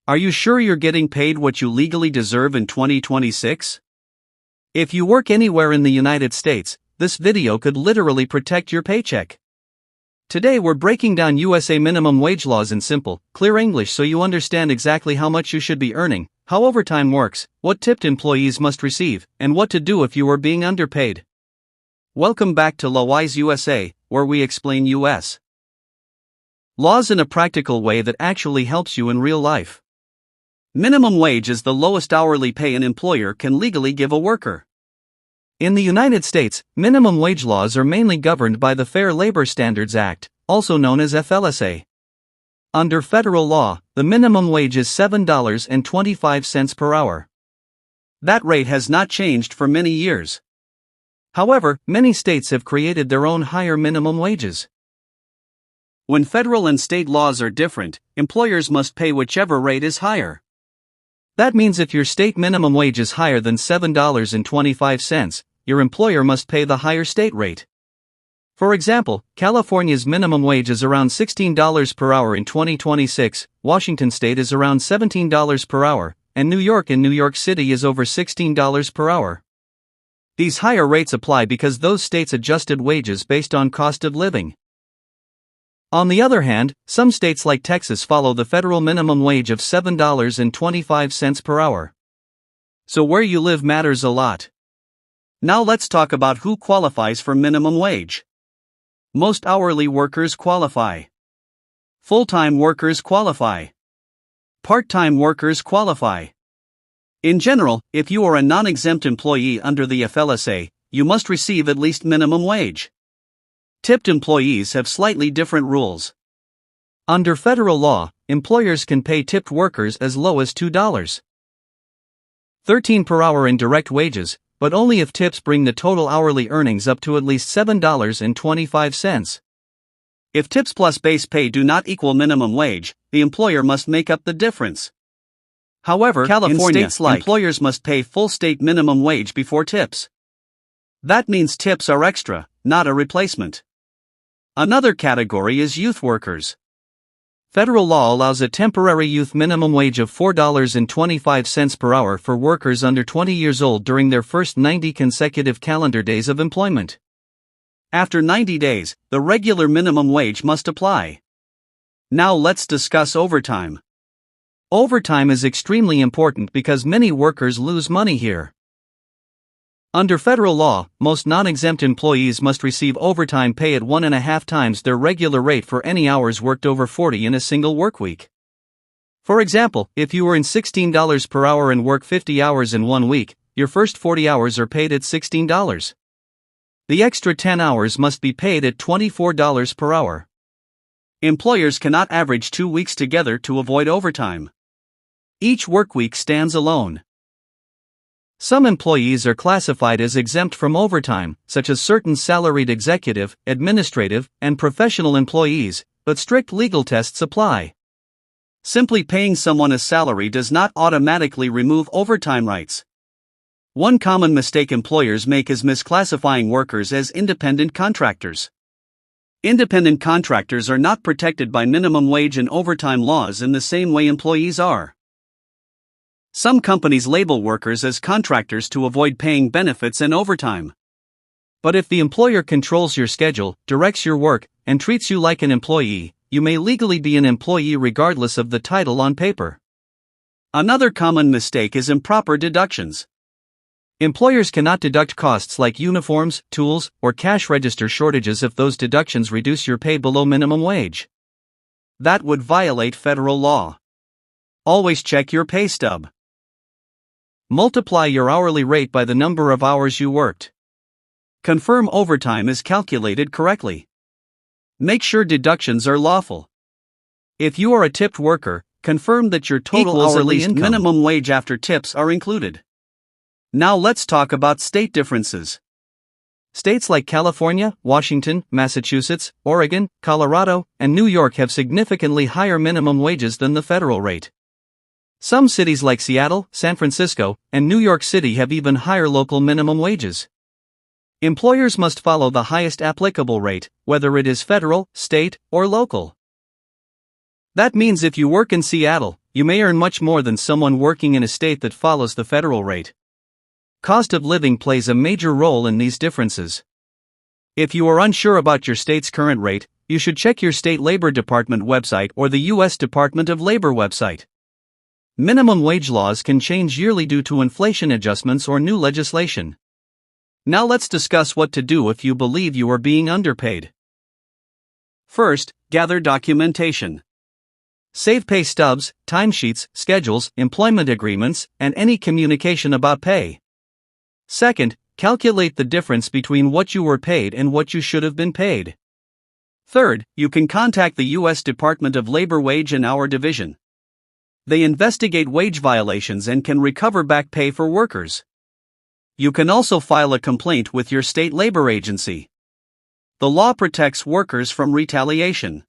Are you sure you're getting paid what you legally deserve in 2026? If you work anywhere in the United States, this video could literally protect your paycheck. Today we're breaking down USA minimum wage laws in simple, clear English so you understand exactly how much you should be earning, how overtime works, what tipped employees must receive, and what to do if you are being underpaid. Welcome back to Lawwise USA, where we explain US laws in a practical way that actually helps you in real life. Minimum wage is the lowest hourly pay an employer can legally give a worker. In the United States, minimum wage laws are mainly governed by the Fair Labor Standards Act, also known as FLSA. Under federal law, the minimum wage is $7.25 per hour. That rate has not changed for many years. However, many states have created their own higher minimum wages. When federal and state laws are different, employers must pay whichever rate is higher. That means if your state minimum wage is higher than $7.25, your employer must pay the higher state rate. For example, California's minimum wage is around $16 per hour in 2026, Washington State is around $17 per hour, and New York and New York City is over $16 per hour. These higher rates apply because those states adjusted wages based on cost of living. On the other hand, some states like Texas follow the federal minimum wage of $7.25 per hour. So where you live matters a lot. Now let's talk about who qualifies for minimum wage. Most hourly workers qualify. Full-time workers qualify. Part-time workers qualify. In general, if you are a non-exempt employee under the FLSA, you must receive at least minimum wage. Tipped employees have slightly different rules. Under federal law, employers can pay tipped workers as low as $2.13 per hour in direct wages, but only if tips bring the total hourly earnings up to at least $7.25. If tips plus base pay do not equal minimum wage, the employer must make up the difference. However, California, in states like employers must pay full state minimum wage before tips. That means tips are extra, not a replacement. Another category is youth workers. Federal law allows a temporary youth minimum wage of $4.25 per hour for workers under 20 years old during their first 90 consecutive calendar days of employment. After 90 days, the regular minimum wage must apply. Now let's discuss overtime. Overtime is extremely important because many workers lose money here. Under federal law, most non-exempt employees must receive overtime pay at 1.5 times their regular rate for any hours worked over 40 in a single workweek. For example, if you earn $16 per hour and work 50 hours in 1 week, your first 40 hours are paid at $16. The extra 10 hours must be paid at $24 per hour. Employers cannot average 2 weeks together to avoid overtime. Each workweek stands alone. Some employees are classified as exempt from overtime, such as certain salaried executive, administrative, and professional employees, but strict legal tests apply. Simply paying someone a salary does not automatically remove overtime rights. One common mistake employers make is misclassifying workers as independent contractors. Independent contractors are not protected by minimum wage and overtime laws in the same way employees are. Some companies label workers as contractors to avoid paying benefits and overtime. But if the employer controls your schedule, directs your work, and treats you like an employee, you may legally be an employee regardless of the title on paper. Another common mistake is improper deductions. Employers cannot deduct costs like uniforms, tools, or cash register shortages if those deductions reduce your pay below minimum wage. That would violate federal law. Always check your pay stub. Multiply your hourly rate by the number of hours you worked. Confirm overtime is calculated correctly. Make sure deductions are lawful. If you are a tipped worker, confirm that your total hourly income minimum wage after tips are included. Now let's talk about state differences. States like California, Washington, Massachusetts, Oregon, Colorado, and New York have significantly higher minimum wages than the federal rate. Some cities like Seattle, San Francisco, and New York City have even higher local minimum wages. Employers must follow the highest applicable rate, whether it is federal, state, or local. That means if you work in Seattle, you may earn much more than someone working in a state that follows the federal rate. Cost of living plays a major role in these differences. If you are unsure about your state's current rate, you should check your state labor department website or the U.S. Department of Labor website. Minimum wage laws can change yearly due to inflation adjustments or new legislation. Now let's discuss what to do if you believe you are being underpaid. First, gather documentation. Save pay stubs, timesheets, schedules, employment agreements, and any communication about pay. Second, calculate the difference between what you were paid and what you should have been paid. Third, you can contact the U.S. Department of Labor Wage and Hour Division. They investigate wage violations and can recover back pay for workers. You can also file a complaint with your state labor agency. The law protects workers from retaliation.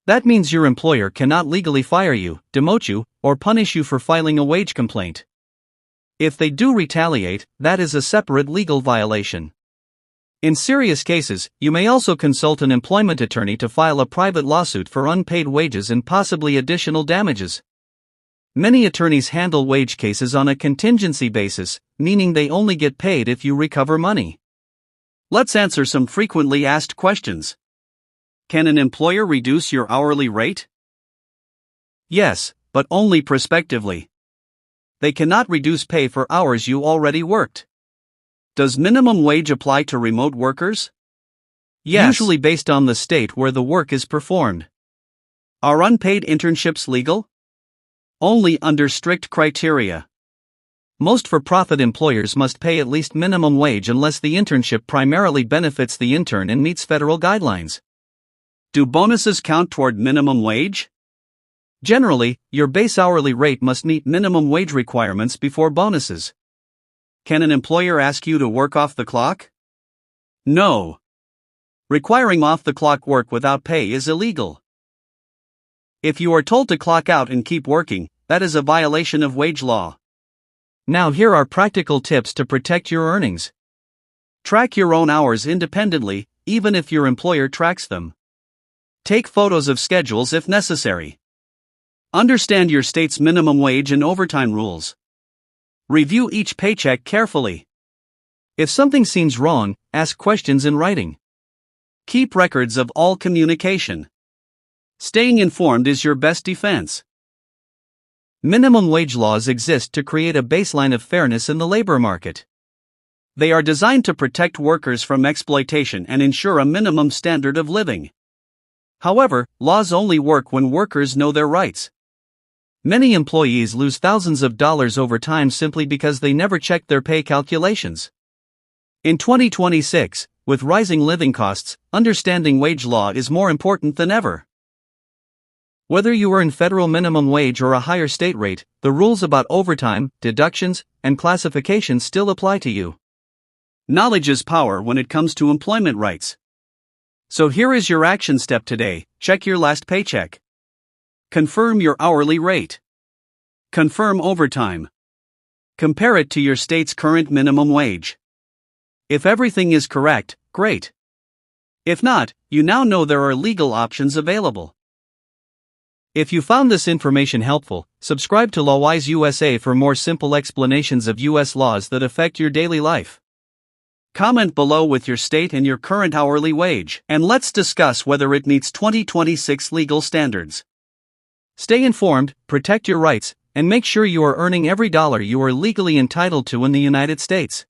That means your employer cannot legally fire you, demote you, or punish you for filing a wage complaint. If they do retaliate, that is a separate legal violation. In serious cases, you may also consult an employment attorney to file a private lawsuit for unpaid wages and possibly additional damages. Many attorneys handle wage cases on a contingency basis, meaning they only get paid if you recover money. Let's answer some frequently asked questions. Can an employer reduce your hourly rate? Yes, but only prospectively. They cannot reduce pay for hours you already worked. Does minimum wage apply to remote workers? Yes. Usually based on the state where the work is performed. Are unpaid internships legal? Only under strict criteria. Most for-profit employers must pay at least minimum wage unless the internship primarily benefits the intern and meets federal guidelines. Do bonuses count toward minimum wage? Generally, your base hourly rate must meet minimum wage requirements before bonuses. Can an employer ask you to work off the clock? No. Requiring off-the-clock work without pay is illegal. If you are told to clock out and keep working, that is a violation of wage law. Now here are practical tips to protect your earnings. Track your own hours independently, even if your employer tracks them. Take photos of schedules if necessary. Understand your state's minimum wage and overtime rules. Review each paycheck carefully. If something seems wrong, ask questions in writing. Keep records of all communication. Staying informed is your best defense. Minimum wage laws exist to create a baseline of fairness in the labor market. They are designed to protect workers from exploitation and ensure a minimum standard of living. However, laws only work when workers know their rights. Many employees lose thousands of dollars over time simply because they never checked their pay calculations. In 2026, with rising living costs, understanding wage law is more important than ever. Whether you earn federal minimum wage or a higher state rate, the rules about overtime, deductions, and classifications still apply to you. Knowledge is power when it comes to employment rights. So here is your action step today: check your last paycheck. Confirm your hourly rate. Confirm overtime. Compare it to your state's current minimum wage. If everything is correct, great. If not, you now know there are legal options available. If you found this information helpful, subscribe to LawWise USA for more simple explanations of U.S. laws that affect your daily life. Comment below with your state and your current hourly wage, and let's discuss whether it meets 2026 legal standards. Stay informed, protect your rights, and make sure you are earning every dollar you are legally entitled to in the United States.